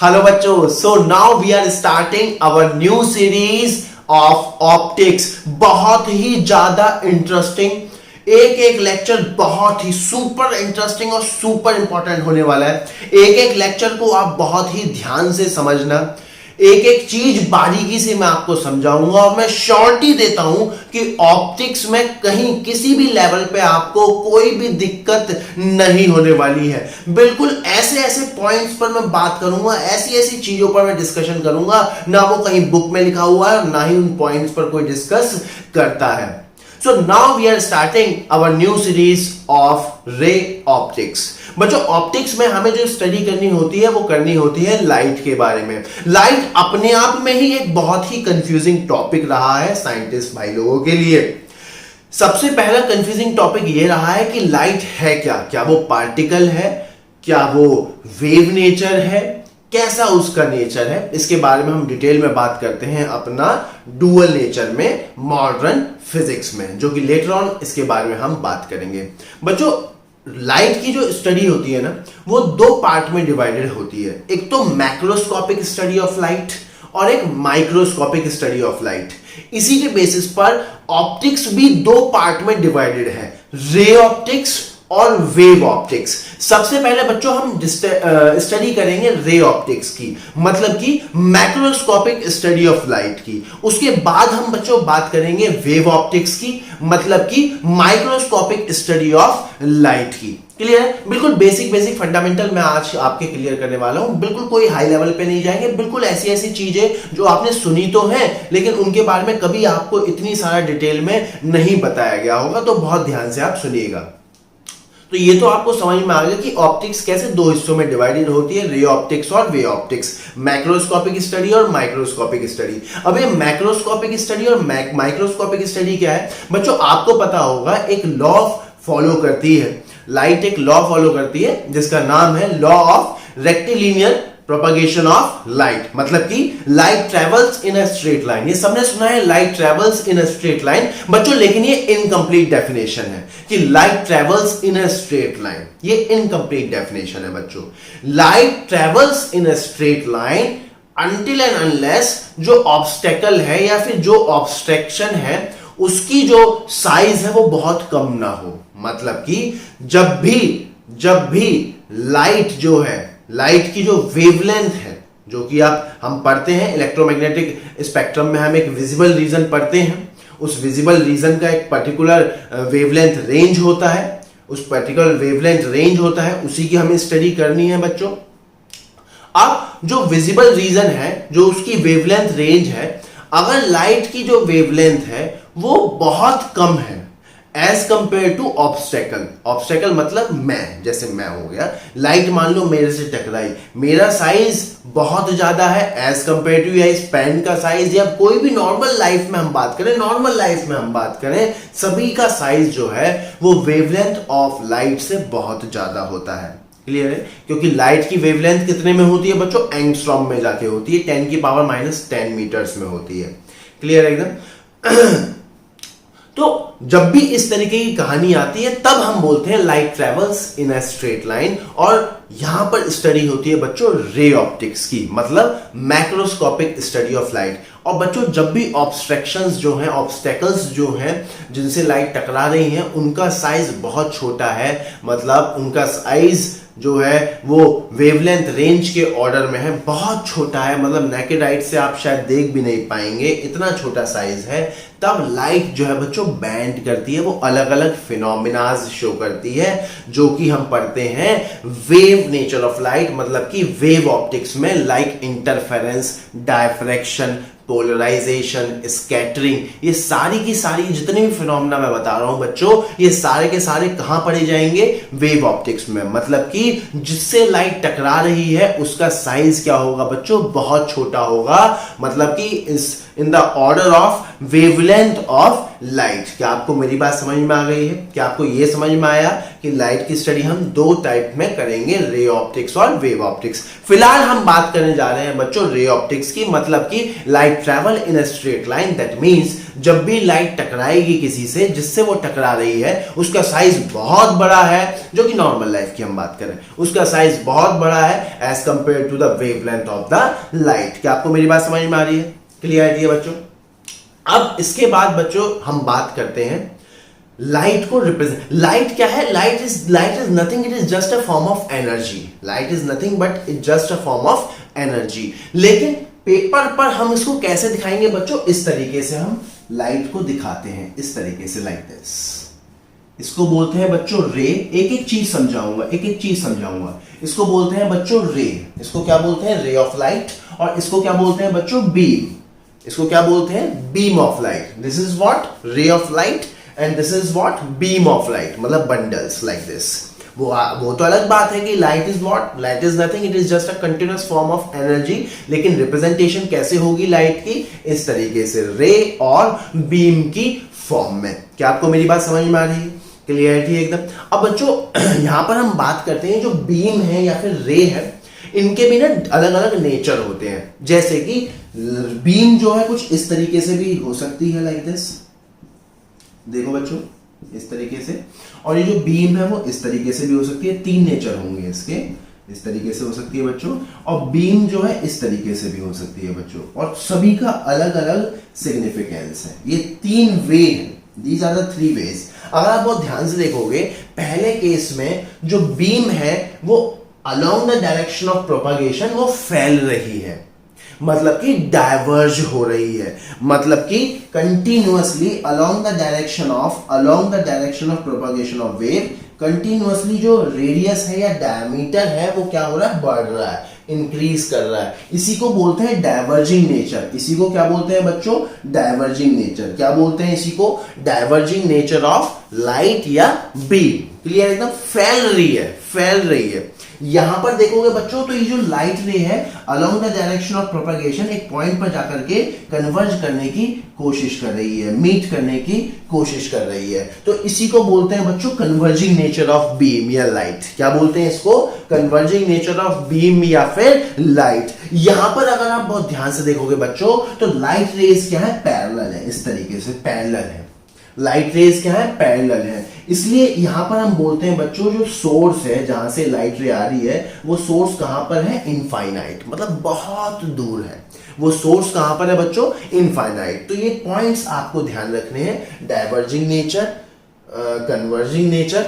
Hello बच्चों, so now we are starting our new series of optics. बहुत ही ज्यादा इंटरेस्टिंग एक एक लेक्चर बहुत ही सुपर इंटरेस्टिंग और सुपर इंपॉर्टेंट होने वाला है। एक एक लेक्चर को आप बहुत ही ध्यान से समझना, एक एक चीज बारीकी से मैं आपको समझाऊंगा और मैं श्योरिटी देता हूं कि ऑप्टिक्स में कहीं किसी भी लेवल पे आपको कोई भी दिक्कत नहीं होने वाली है। बिल्कुल ऐसे ऐसे पॉइंट्स पर मैं बात करूंगा, ऐसी ऐसी चीजों पर मैं डिस्कशन करूंगा, ना वो कहीं बुक में लिखा हुआ है ना ही उन पॉइंट्स पर कोई डिस्कस करता है। So now we are starting our new series of ray optics। बच्चों, ऑप्टिक्स में हमें जो स्टडी करनी होती है वो करनी होती है लाइट के बारे में। लाइट अपने आप में ही एक बहुत ही कंफ्यूजिंग टॉपिक रहा है साइंटिस्ट भाई लोगों के लिए। सबसे पहला कंफ्यूजिंग टॉपिक ये रहा है कि लाइट है क्या? क्या वो पार्टिकल है? क्या वो वेव नेचर है? कैसा उसका नेचर है? इसके बारे में हम डिटेल में बात करते हैं अपना डुअल नेचर में, मॉडर्न फिजिक्स में, जो कि लेटर ऑन इसके बारे में हम बात करेंगे। बच्चों, लाइट की जो स्टडी होती है ना, वो दो पार्ट में डिवाइडेड होती है। एक तो मैक्रोस्कोपिक स्टडी ऑफ लाइट और एक माइक्रोस्कोपिक स्टडी ऑफ लाइट। इसी के बेसिस पर ऑप्टिक्स भी दो पार्ट में डिवाइडेड है, रे ऑप्टिक्स और वेव ऑप्टिक्स। सबसे पहले बच्चों हम स्टडी करेंगे रे ऑप्टिक्स की, मतलब कि मैक्रोस्कोपिक स्टडी ऑफ लाइट की। उसके बाद हम बच्चों बात करेंगे वेव ऑप्टिक्स की, मतलब कि माइक्रोस्कोपिक स्टडी ऑफ लाइट की। क्लियर है? बिल्कुल बेसिक फंडामेंटल मैं आज आपके क्लियर करने वाला हूं। बिल्कुल कोई हाई लेवल पे नहीं जाएंगे, बिल्कुल ऐसी ऐसी चीजें जो आपने सुनी तो है लेकिन उनके बारे में कभी आपको इतनी सारा डिटेल में नहीं बताया गया होगा, तो बहुत ध्यान से आप सुनिएगा। तो ये तो आपको समझ में आ गया कि ऑप्टिक्स कैसे दो हिस्सों में डिवाइडेड होती है, रे ऑप्टिक्स और वे ऑप्टिक्स, मैक्रोस्कोपिक स्टडी और माइक्रोस्कोपिक स्टडी। अब ये मैक्रोस्कोपिक स्टडी और माइक्रोस्कोपिक स्टडी क्या है बच्चों? आपको पता होगा, एक लॉ फॉलो करती है लाइट, एक लॉ फॉलो करती है जिसका नाम है law of rectilinear propagation of light, मतलब कि light travels in a straight line. ये सबने सुना है, light travels in a straight line बच्चों, लेकिन ये इनकम्प्लीट डेफिनेशन है कि light travels in a straight line. ये इनकम्प्लीट डेफिनेशन है बच्चों। Light travels in a straight line until and unless जो ऑब्स्टेकल है या फिर जो ऑब्स्ट्रक्शन है उसकी जो साइज है वो बहुत कम ना हो। मतलब कि जब भी लाइट जो है, लाइट की जो वेवलेंथ है, जो कि हम पढ़ते हैं इलेक्ट्रोमैग्नेटिक स्पेक्ट्रम में, हम एक विजिबल रीजन पढ़ते हैं। उस विजिबल रीजन का एक पर्टिकुलर वेवलेंथ रेंज होता है, उस पर्टिकुलर वेवलेंथ रेंज होता है, उसी की हमें स्टडी करनी है बच्चों। अब जो विजिबल रीजन है, जो उसकी वेवलेंथ रेंज है, अगर लाइट की जो वेवलेंथ है वो बहुत कम है as compare to obstacle. Obstacle मतलब मैं, जैसे मैं हो गया, लाइट मान लो मेरे से टकराई, मेरा साइज बहुत ज्यादा है एज कंपेयर टू, या इस पेन का साइज, या कोई भी नॉर्मल लाइफ में हम बात करें, सभी का साइज जो है वो वेवलेंथ ऑफ लाइट से बहुत ज्यादा होता है। क्लियर है? क्योंकि लाइट की वेवलेंथ कितने में होती है बच्चों? एंगस्ट्रॉम में जाके होती है, 10⁻⁻10 मीटर्स में होती है। क्लियर है एकदम? तो जब भी इस तरीके की कहानी आती है तब हम बोलते हैं light travels in a straight line, और यहां पर स्टडी होती है बच्चों रे ऑप्टिक्स की, मतलब मैक्रोस्कोपिक स्टडी ऑफ लाइट। और बच्चों, जब भी ऑब्स्ट्रक्शंस जो हैं, ऑब्स्टेकल्स जो हैं जिनसे लाइट टकरा रही हैं, उनका साइज बहुत छोटा है, मतलब उनका साइज जो है वो वेवलेंथ रेंज के ऑर्डर में है, बहुत छोटा है, मतलब नेकेड आइट से आप शायद देख भी नहीं पाएंगे, इतना छोटा साइज है। तब लाइट जो है बच्चों बैंड करती है, वो अलग अलग फिनोमिनाज शो करती है, जो कि हम पढ़ते हैं वेव नेचर ऑफ लाइट, मतलब कि वेव ऑप्टिक्स में, like interference, diffraction, polarisation, scattering, ये सारी की सारी जितने भी फिनोमेना मैं बता रहा हूं बच्चों, ये सारे के सारे कहां पढ़े जाएंगे? वेव ऑप्टिक्स में। मतलब कि जिससे लाइट टकरा रही है उसका साइज क्या होगा बच्चों? बहुत छोटा होगा, मतलब कि in the order of wavelength of light. क्या आपको मेरी बात समझ में आ गई है? क्या आपको यह समझ में आया कि लाइट की स्टडी हम दो टाइप में करेंगे, रे ऑप्टिक्स और वेव ऑप्टिक्स। फिलहाल हम बात करने जा रहे हैं बच्चों रे ऑप्टिक्स की, मतलब कि light travel in a straight line. That means जब भी लाइट टकराएगी किसी से जिससे वो टकरा रही है, उसका साइज बहुत बड़ा है, जो कि नॉर्मल लाइफ की हम बात करें, उसका साइज बहुत बड़ा है as compare to the wavelength of the light. क्या आपको मेरी बात समझ में आ रही है? क्लियर है बच्चों? अब इसके बाद बच्चों हम बात करते हैं लाइट को रिप्रेजेंट। लाइट क्या है? Light is nothing, it is just a form of energy. Light is nothing but it just a form of energy. लेकिन पेपर पर हम इसको कैसे दिखाएंगे बच्चों? इस तरीके से हम लाइट को दिखाते हैं, इस तरीके से, लाइक दिस। इसको बोलते हैं बच्चों रे। एक एक चीज समझाऊंगा। इसको बोलते हैं बच्चों रे। इसको क्या बोलते हैं? Ray of light. और इसको क्या बोलते हैं बच्चों? बीम। इसको क्या बोलते हैं? Beam of light. This is what? Ray of light and this is what? Beam of light, मतलब बंडल्स लाइक दिस। वो तो अलग बात है कि light is what? Light is nothing, it is just a continuous form of energy. लेकिन representation कैसे होगी लाइट की? इस तरीके से, रे और बीम की फॉर्म में। क्या आपको मेरी बात समझ में आ रही है? क्लियरिटी एकदम। अब बच्चों यहां पर हम बात करते हैं जो बीम है या फिर रे है, इनके भी ना अलग अलग नेचर होते हैं। जैसे कि बीम जो है कुछ इस तरीके से भी हो सकती है, लाइक दिस। देखो बच्चों, इस तरीके से। और ये जो बीम है वो इस तरीके से भी हो सकती है। तीन नेचर होंगे इसके। इस तरीके से हो सकती है बच्चों। और बीम जो है इस तरीके से भी हो सकती है बच्चों। और सभी का अलग अलग सिग्निफिकेंस है। ये तीन वे हैं। These are the three ways. अगर आप बहुत ध्यान से देखोगे, पहले केस में जो बीम है वो along the direction of propagation वो फैल रही है, मतलब कि डाइवर्ज हो रही है, मतलब कि continuously along the direction of propagation of wave, continuously जो रेडियस है या डायमीटर है वो क्या हो रहा है? बढ़ रहा है, इंक्रीज कर रहा है। इसी को बोलते हैं डाइवर्जिंग नेचर। इसी को क्या बोलते हैं बच्चों? Diverging nature. क्या बोलते हैं इसी को? डाइवर्जिंग नेचर ऑफ लाइट या बीम। क्लियर एकदम? फैल रही है। यहां पर देखोगे बच्चों तो ये जो लाइट रे है along the direction of propagation एक पॉइंट पर जाकर के कन्वर्ज करने की कोशिश कर रही है, मीट करने की कोशिश कर रही है। तो इसी को बोलते हैं बच्चों कन्वर्जिंग नेचर ऑफ बीम या लाइट। क्या बोलते हैं इसको? कन्वर्जिंग नेचर ऑफ बीम या फिर लाइट। यहां पर अगर आप बहुत ध्यान से देखोगे बच्चों तो लाइट रेज क्या है? पैरेलल है, इस तरीके से पैरेलल है। लाइट रेज क्या है? पैरेलल है। इसलिए यहां पर हम बोलते हैं बच्चों जो सोर्स है जहां से लाइट रे आ रही है वो सोर्स कहां पर है? इनफाइनाइट, मतलब बहुत दूर है। वो सोर्स कहां पर है बच्चों? इनफाइनाइट। तो ये पॉइंट्स आपको ध्यान रखने हैं, डाइवर्जिंग नेचर, कन्वर्जिंग नेचर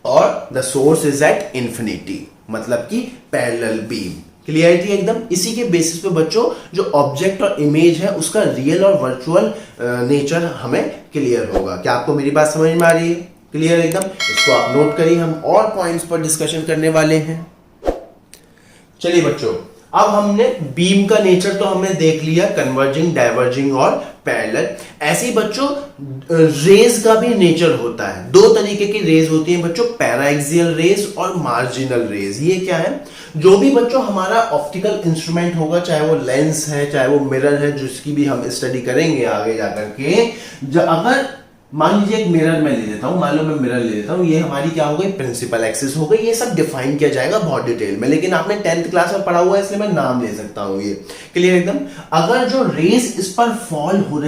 और the source is at infinity, मतलब कि पैरेलल बीम। क्लियरिटी एकदम। इसी के बेसिस पे बच्चों जो ऑब्जेक्ट और इमेज है उसका रियल और वर्चुअल नेचर हमें क्लियर होगा। क्या आपको मेरी बात समझ में आ रही है? क्लियर एकदम। इसको आप नोट करिए, हम और पॉइंट्स पर डिस्कशन करने वाले हैं। चलिए बच्चों, अब हमने बीम का नेचर तो हमने देख लिया, कन्वर्जिंग, डाइवर्जिंग और पैरेलल। ऐसे ही बच्चों रेज का भी नेचर होता है। दो तरीके की रेज होती हैं बच्चों, पैराएक्सियल रेज और मार्जिनल रेज। ये क्या है? जो भी बच्चों हमारा ऑप्टिकल इंस्ट्रूमेंट होगा, चाहे वो लेंस है, चाहे वो मिरर है, जिसकी भी हम स्टडी करेंगे आगे जाकर के, अगर मान लीजिए एक मिरर मैं ले लेता हूं, मान लो मैं मिरर ले लेता हूं, ये हमारी क्या हो गई? प्रिंसिपल एक्सिस हो गई। ये सब डिफाइन किया जाएगा बहुत डिटेल में, लेकिन आपने 10th क्लास में पढ़ा हुआ है इसलिए मैं नाम ले सकता हूं। ये क्लियर एकदम। अगर जो रेज इस पर फॉल हो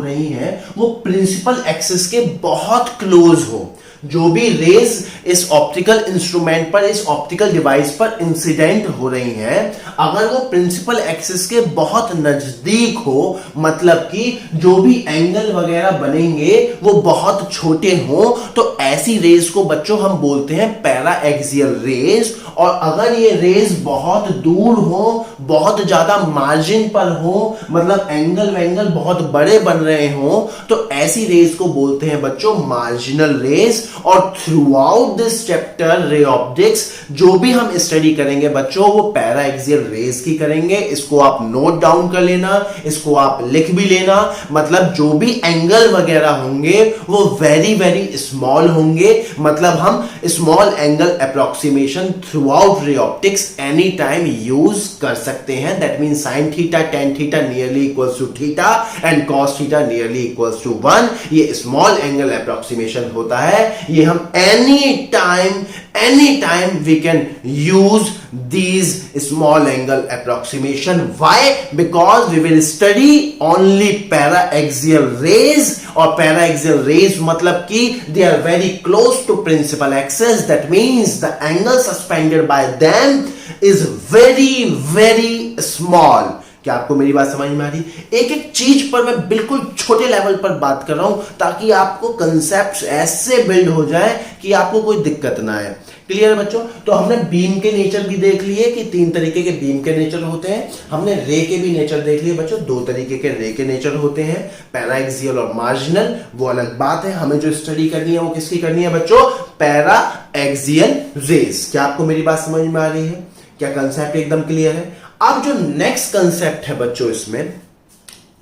रही है, वो प्रिंसिपल एक्सिस के बहुत क्लोज हो, जो भी रेज इस ऑप्टिकल इंस्ट्रूमेंट पर, इस ऑप्टिकल डिवाइस पर इंसिडेंट हो रही हैं, अगर वो प्रिंसिपल एक्सिस के बहुत नजदीक हो, मतलब कि जो भी एंगल वगैरह बनेंगे वो बहुत छोटे हो, तो ऐसी रेज को बच्चों हम बोलते हैं पैराएक्सियल रेज। और अगर ये रेज बहुत दूर हो, बहुत ज्यादा मार्जिन पर हो, मतलब एंगल वेंगल बहुत बड़े बन रहे हो, तो ऐसी रेज को बोलते हैं बच्चों मार्जिनल रेज। और through out this chapter ray optics जो भी हम स्टडी करेंगे बच्चों वो पैरा एक्सियल रेज की करेंगे। इसको आप नोट डाउन कर लेना, इसको आप लिख भी लेना। मतलब जो भी एंगल वगैरह होंगे वो वेरी वेरी स्मॉल होंगे। मतलब हम small angle approximation throughout ray optics any time use कर सकते हैं। That mean sine theta tan theta nearly equals to theta and cos theta nearly equals to 1। ये स्मॉल एंगल अप्रोक्सीमेशन होता है। ये हम any time we can use these small angle approximation. Why? Because we will study only paraaxial rays, और paraaxial rays मतलब कि they are very close to principal axis. That means the angle suspended by them is very very small. क्या आपको मेरी बात समझ में आ रही? एक एक चीज पर मैं बिल्कुल छोटे लेवल पर बात कर रहा हूं ताकि आपको कंसेप्ट ऐसे बिल्ड हो जाए कि आपको कोई दिक्कत ना आए। क्लियर है बच्चों? तो हमने बीम के नेचर भी देख लिए कि 3 तरीके के बीम के नेचर होते हैं। हमने रे के भी नेचर देख लिए बच्चों, 2 तरीके के रे के नेचर होते हैं, पैराएक्सियल और मार्जिनल। वो अलग बात है। हमें जो स्टडी करनी है वो किसकी करनी है बच्चों? Paraxial rays. क्या आपको मेरी बात समझ में आ रही है? क्या कंसेप्ट एकदम क्लियर है? अब जो नेक्स्ट कंसेप्ट है बच्चों इसमें,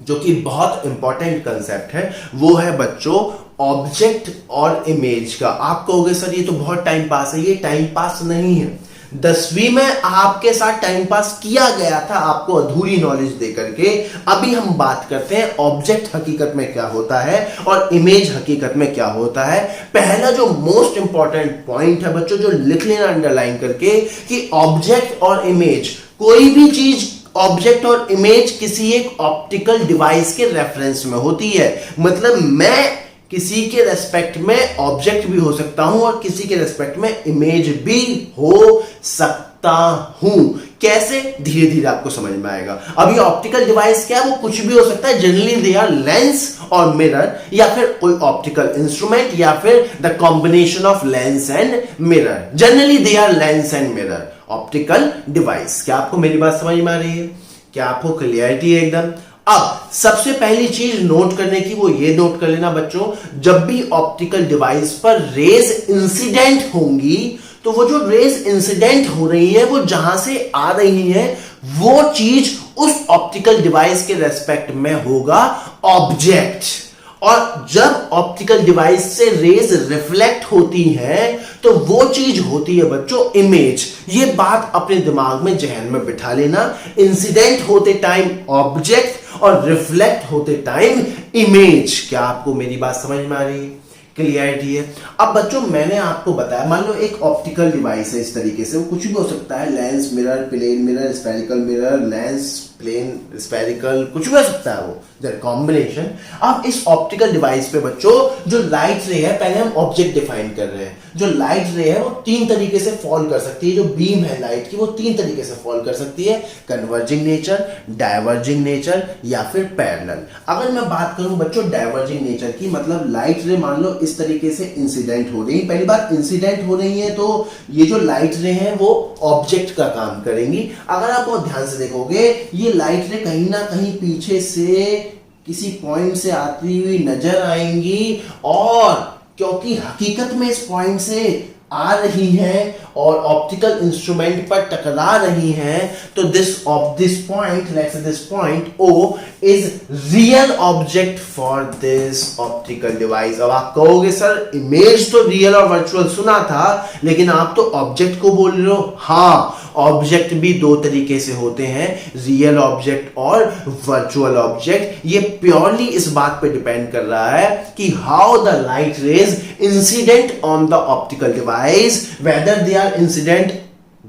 जो कि बहुत इंपॉर्टेंट कंसेप्ट है, वो है बच्चों ऑब्जेक्ट और इमेज का। आप कहोगे सर ये तो बहुत टाइम पास है। ये टाइम पास नहीं है। 10वीं में आपके साथ टाइम पास किया गया था आपको अधूरी नॉलेज देकर के। अभी हम बात करते हैं ऑब्जेक्ट हकीकत में क्या होता है और इमेज हकीकत में क्या होता है। पहला जो मोस्ट इंपॉर्टेंट पॉइंट है बच्चों, जो लिख लेना अंडरलाइन करके, कि ऑब्जेक्ट और इमेज, कोई भी चीज ऑब्जेक्ट और इमेज किसी एक ऑप्टिकल डिवाइस के रेफरेंस में होती है। मतलब मैं किसी के रेस्पेक्ट में ऑब्जेक्ट भी हो सकता हूं और किसी के रेस्पेक्ट में इमेज भी हो सकता हूं। कैसे? धीरे धीरे आपको समझ में आएगा। अब ये ऑप्टिकल डिवाइस क्या है? वो कुछ भी हो सकता है। जनरली दे आर लेंस और मिरर, या फिर कोई ऑप्टिकल इंस्ट्रूमेंट, या फिर the combination of lens and mirror. Generally they are lens and mirror optical device. क्या आपको मेरी बात समझ में आ रही है? क्या आपको क्लियरिटी है एकदम? अब सबसे पहली चीज नोट करने की, वो ये नोट कर लेना बच्चों, जब भी ऑप्टिकल डिवाइस पर रेज इंसिडेंट होंगी तो वो जो रेज इंसिडेंट हो रही है वो जहां से आ रही है वो चीज उस ऑप्टिकल डिवाइस के रेस्पेक्ट में होगा ऑब्जेक्ट। और जब ऑप्टिकल डिवाइस से रेज रिफ्लेक्ट होती है तो वो चीज होती है बच्चों इमेज। ये बात अपने दिमाग में जहन में बिठा लेना। इंसिडेंट होते टाइम ऑब्जेक्ट और रिफ्लेक्ट होते टाइम इमेज। क्या आपको मेरी बात समझ में आ रही है? क्लियरिटी है? अब बच्चों मैंने आपको बताया, मान लो एक ऑप्टिकल डिवाइस है इस तरीके से, वो कुछ भी हो सकता है, lens, mirror, plane mirror, spherical mirror, lens, plane, spherical, कुछ भी हो सकता है वो कॉम्बिनेशन। अब इस ऑप्टिकल डिवाइस पे बच्चों जो लाइट रे है, पहले हम ऑब्जेक्ट डिफाइन कर रहे हैं। जो लाइट रे है वो 3 तरीके से फॉल कर सकती है। जो बीम है लाइट की वो 3 तरीके से फॉल कर सकती है, कन्वर्जिंग नेचर, डाइवर्जिंग नेचर या फिर पैरेलल। अगर मैं बात करूं बच्चों डाइवर्जिंग नेचर की, मतलब लाइट रे मान लो इस तरीके से इंसिडेंट हो रही है। पहली बात इंसिडेंट हो रही है तो ये जो लाइट रे है वो ऑब्जेक्ट का काम करेंगी। अगर आप ध्यान से देखोगे ये लाइट रे कहीं ना कहीं पीछे से किसी पॉइंट से आती हुई नजर आएंगी, और क्योंकि हकीकत में इस पॉइंट से आ रही है और ऑप्टिकल इंस्ट्रूमेंट पर टकरा रही हैं, तो this point, let's say this point O is real object for this optical device. अब आप कहोगे सर इमेज तो रियल और वर्चुअल सुना था, लेकिन आप तो ऑब्जेक्ट को बोल रहे हो। हाँ, ऑब्जेक्ट भी 2 तरीके से होते हैं, रियल ऑब्जेक्ट और वर्चुअल ऑब्जेक्ट। ये प्योरली इस बात पे डिपेंड कर रहा है कि how the light rays incident on the optical device, whether they are incident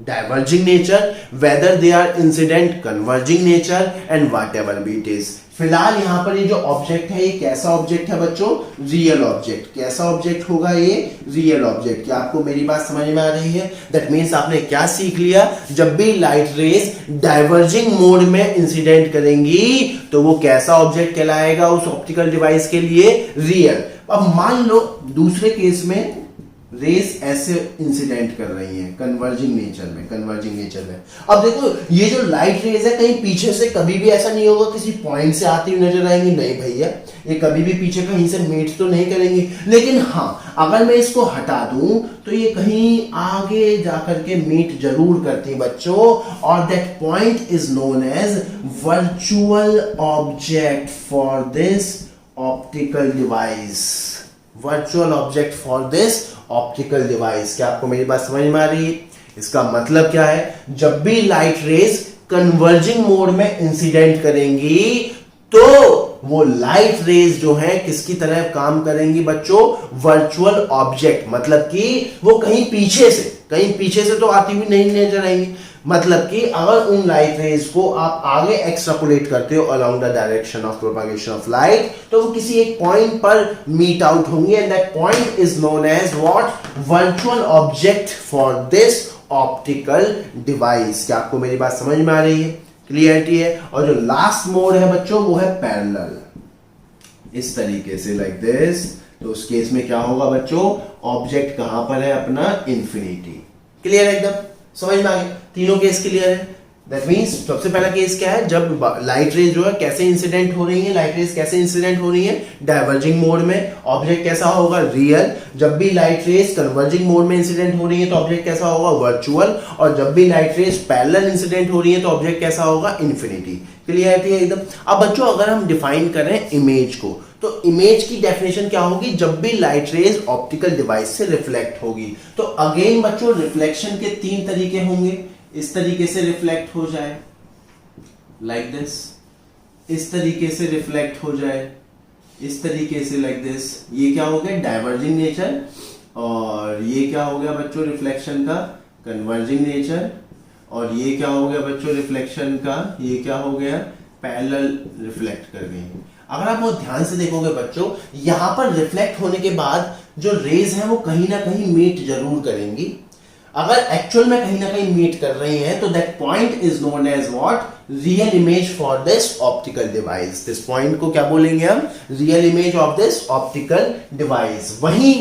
diverging nature, whether they are incident converging nature, and whatever be it is। फिलहाल यहां पर ये जो ऑब्जेक्ट है ये कैसा ऑब्जेक्ट है बच्चों? Real object. कैसा ऑब्जेक्ट होगा ये? Real object. क्या आपको मेरी बात समझ में आ रही है? दैट मीन्स आपने क्या सीख लिया? जब भी लाइट रेज डाइवर्जिंग मोड में इंसिडेंट करेंगी तो वो कैसा ऑब्जेक्ट कहलाएगा उस ऑप्टिकल डिवाइस के लिए? रियल। अब मान लो दूसरे केस में रेस ऐसे इंसिडेंट कर रही हैं कन्वर्जिंग नेचर में। अब देखो ये जो लाइट रेज है कहीं पीछे से कभी भी ऐसा नहीं होगा किसी पॉइंट से आती हुई नजर आएंगी, नहीं भैया, ये कभी भी पीछे कहीं से मीट तो नहीं करेंगी। लेकिन हाँ, अगर मैं इसको हटा दूं तो ये कहीं आगे जाकर के मीट जरूर करती है बच्चों, और that point is known as virtual object for this optical device. Virtual object for this optical device. क्या आपको मेरी बात समझ में आ रही है? इसका मतलब क्या है, जब भी लाइट रेज कन्वर्जिंग मोड में इंसिडेंट करेंगी तो वो लाइट रेज जो है किसकी तरह काम करेंगी बच्चों? Virtual object. मतलब कि वो कहीं पीछे से तो आती हुई नहीं नजर आएंगी। मतलब कि अगर उन लाइट रेज को आप आगे एक्सट्रापोलेट करते हो along the direction of propagation of light, तो वो किसी एक पॉइंट पर मीट आउट होंगी, and that point is known as what? Virtual object for this optical device. क्या आपको मेरी बात समझ में आ रही है? क्लियरिटी है? और जो लास्ट मोड है बच्चों वो है पैरेलल, इस तरीके से लाइक दिस। तो उस केस में क्या होगा बच्चों? ऑब्जेक्ट कहां पर है अपना? इंफिनिटी। क्लियर है? एकदम समझ में आ गया? तीनों केस क्लियर है? दैट मींस सबसे पहला केस क्या है, जब लाइट रेज जो है कैसे इंसिडेंट हो रही है, लाइट रेज कैसे इंसिडेंट हो रही है? डाइवर्जिंग मोड में। ऑब्जेक्ट कैसा होगा? रियल। जब भी लाइट रेज कन्वर्जिंग मोड में इंसिडेंट हो रही है तो ऑब्जेक्ट कैसा होगा? वर्चुअल। और जब भी लाइट रेज पैरेलल इंसिडेंट हो रही है तो ऑब्जेक्ट कैसा होगा? इंफिनिटी। क्लियरिटी है एकदम? अब बच्चों अगर हम डिफाइन करें इमेज को, तो इमेज की डेफिनेशन क्या होगी? जब भी लाइट रेज ऑप्टिकल डिवाइस से रिफ्लेक्ट होगी। तो अगेन बच्चों रिफ्लेक्शन के तीन तरीके होंगे। इस तरीके से रिफ्लेक्ट हो जाए लाइक दिस, इस तरीके से रिफ्लेक्ट हो जाए इस तरीके से लाइक दिस। ये क्या हो गया? Diverging nature. और ये क्या हो गया बच्चों रिफ्लेक्शन का? Converging nature. और ये क्या हो गया बच्चों रिफ्लेक्शन का? ये क्या हो गया? पैरेलल रिफ्लेक्ट कर गई। अगर आप बहुत ध्यान से देखोगे बच्चों, यहां पर रिफ्लेक्ट होने के बाद जो रेज है वो कहीं ना कहीं मीट जरूर करेंगी। अगर एक्चुअल में कहीं ना कहीं मीट कर रही हैं तो that point is known as what? Real image for this optical device. This point को क्या बोलेंगे हम? Real image of this optical device. वहीं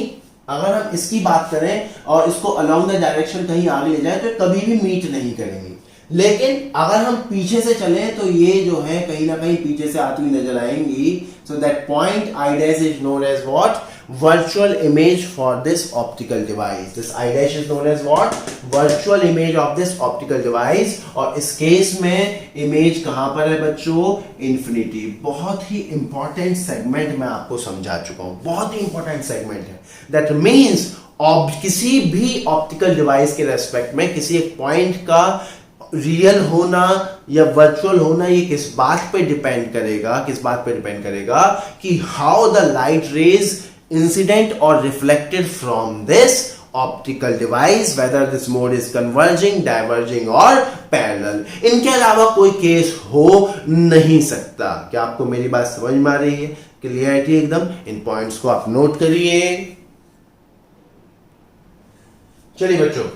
अगर हम इसकी बात करें और इसको अलोंग द डायरेक्शन कहीं आगे ले जाए तो कभी भी मीट नहीं करेंगे। लेकिन अगर हम पीछे से चलें तो ये जो है कहीं ना कहीं पीछे से आती हुई नजर आएंगी। So that point I dash is known as what? virtual image for this optical device. This I dash is known as what? Virtual image of this optical device. और इस केस में इमेज कहां पर है बच्चों? इंफिनिटी। बहुत ही important segment मैं आपको समझा चुका हूं, बहुत ही इंपॉर्टेंट सेगमेंट है। दैट मीन्स किसी भी ऑप्टिकल डिवाइस के रेस्पेक्ट में किसी एक पॉइंट का रियल होना या वर्चुअल होना ये किस बात पे डिपेंड करेगा? किस बात पे डिपेंड करेगा कि how the light rays incident or reflected from this optical device, whether this mode is converging, diverging or parallel. इनके अलावा कोई केस हो नहीं सकता। क्या आपको मेरी बात समझ में आ रही है? क्लियरिटी एकदम? इन पॉइंट्स को आप नोट करिए। चलिए बच्चों,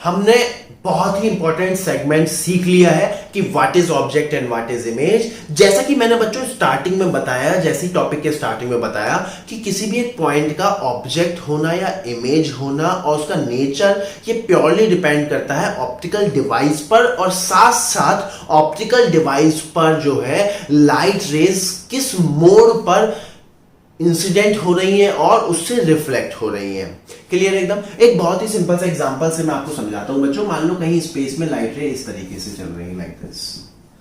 हमने बहुत ही इंपॉर्टेंट सेगमेंट सीख लिया है कि what is object and what is image. जैसा कि मैंने बच्चों स्टार्टिंग में बताया, जैसी टॉपिक के स्टार्टिंग में बताया कि किसी भी एक पॉइंट का ऑब्जेक्ट होना या इमेज होना और उसका नेचर ये प्योरली डिपेंड करता है ऑप्टिकल डिवाइस पर, और साथ साथ ऑप्टिकल डिवाइस पर जो है लाइट रेज किस मोड पर इंसिडेंट हो रही है और उससे रिफ्लेक्ट हो रही है। क्लियर एकदम? एक बहुत ही सिंपल सा एग्जांपल से मैं आपको समझाता हूं बच्चों। मान लो कहीं स्पेस में लाइट रे इस तरीके से चल रही है लाइक दिस,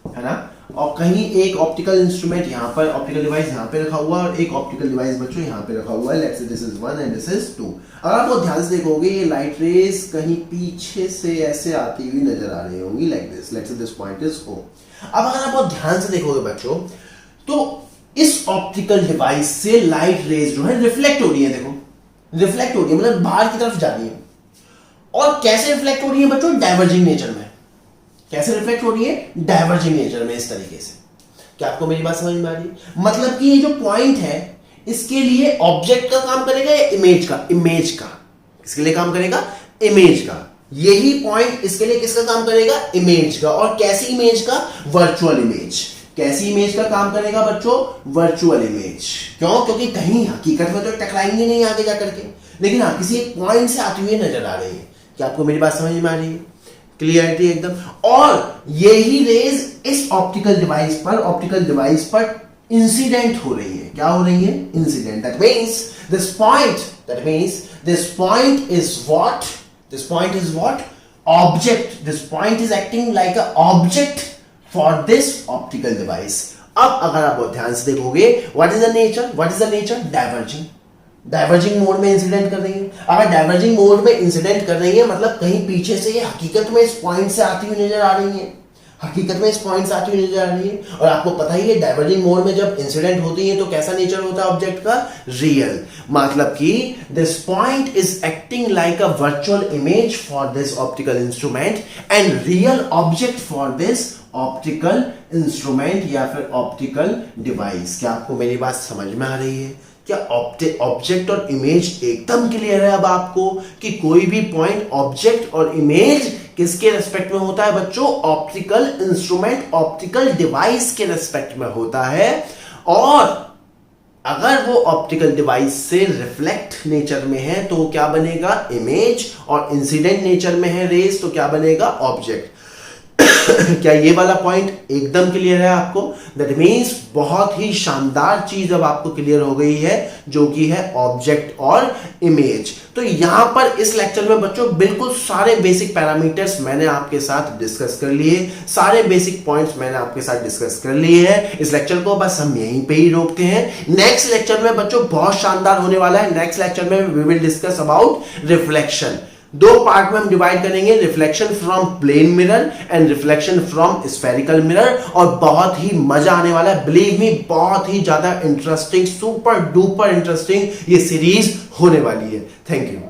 है ना, और कहीं एक ऑप्टिकल इंस्ट्रूमेंट यहां पर, ऑप्टिकल डिवाइस यहां पे रखा हुआ और एक ऑप्टिकल डिवाइस बच्चों यहां पे रखा हुआ है। Let's say this is 1 and this is 2। अगर आप बहुत ध्यान से देखोगे ये लाइट रेज कहीं पीछे से ऐसे आती हुई नजर आ रही होंगी like this. Let's say this point is O। अब अगर आप बहुत ध्यान से देखोगे बच्चों तो इस ऑप्टिकल डिवाइस से लाइट रेज जो है रिफ्लेक्ट हो रही है। देखो रिफ्लेक्ट हो रही है, मतलब बाहर की तरफ जा रही है। और कैसे रिफ्लेक्ट हो रही है बच्चों? डाइवर्जिंग नेचर में। कैसे रिफ्लेक्ट हो रही है? डाइवर्जिंग नेचर में, इस तरीके से। क्या आपको मेरी बात समझ में आ रही है? मतलब कि ये जो पॉइंट है इसके लिए ऑब्जेक्ट का काम करेगा या इमेज का? इमेज का। किसके लिए काम करेगा? इमेज का। यही पॉइंट इसके लिए किसका काम करेगा? इमेज का। और कैसी इमेज का? Virtual image. कैसी इमेज का काम करेगा बच्चों? Virtual image. क्यों? क्योंकि कहीं हकीकत में तो टकराएंगे नहीं आगे जाकर के, लेकिन हाँ किसी एक पॉइंट से आती हुई नजर आ रही है। क्या आपको मेरी बात समझ में आ रही है? क्लियरिटी एकदम? और यही रेज इस ऑप्टिकल डिवाइस पर इंसिडेंट हो रही है। क्या हो रही है? Incident. That means this point is what? This point is what? Object. This point is acting like a object for this optical device. अब अगर आप बहुत ध्यान से देखोगे, what is the nature? Diverging. Diverging mode में इंसिडेंट कर रही है। अगर डाइवर्जिंग मोड में इंसिडेंट कर रही है मतलब कहीं पीछे से ये हकीकत में इस पॉइंट से आती हुई नजर आ रही है। और आपको पता ही है डाइवर्जिंग मोड में जब इंसिडेंट होती है तो कैसा नेचर होता है ऑब्जेक्ट का? रियल। मतलब कि this point is acting like a virtual image for this optical instrument and real object for this optical instrument या फिर ऑप्टिकल डिवाइस। क्या आपको मेरी बात समझ में आ रही है? क्या ऑब्जेक्ट और इमेज एकदम क्लियर है अब आपको कि कोई भी पॉइंट ऑब्जेक्ट और इमेज किसके रेस्पेक्ट में होता है बच्चों? ऑप्टिकल इंस्ट्रूमेंट, ऑप्टिकल डिवाइस के रेस्पेक्ट में होता है। और अगर वो ऑप्टिकल डिवाइस से रिफ्लेक्ट नेचर में है तो क्या बनेगा? इमेज। और इंसिडेंट नेचर में है रेज तो क्या बनेगा? ऑब्जेक्ट। क्या ये वाला पॉइंट एकदम क्लियर है आपको? दैट मीन्स बहुत ही शानदार चीज अब आपको क्लियर हो गई है जो कि है ऑब्जेक्ट और इमेज। तो यहां पर इस लेक्चर में बच्चों बिल्कुल सारे बेसिक पैरामीटर्स मैंने आपके साथ डिस्कस कर लिए, सारे बेसिक पॉइंट्स मैंने आपके साथ डिस्कस कर लिए हैं। इस लेक्चर को बस हम यहीं पे ही रोकते हैं। नेक्स्ट लेक्चर में बच्चों बहुत शानदार होने वाला है। नेक्स्ट लेक्चर में we will discuss about reflection. दो पार्ट में हम डिवाइड करेंगे, reflection from plane mirror and reflection from spherical mirror. और बहुत ही मजा आने वाला है, बिलीव मी, बहुत ही ज्यादा इंटरेस्टिंग, सुपर डुपर इंटरेस्टिंग ये सीरीज होने वाली है। Thank you.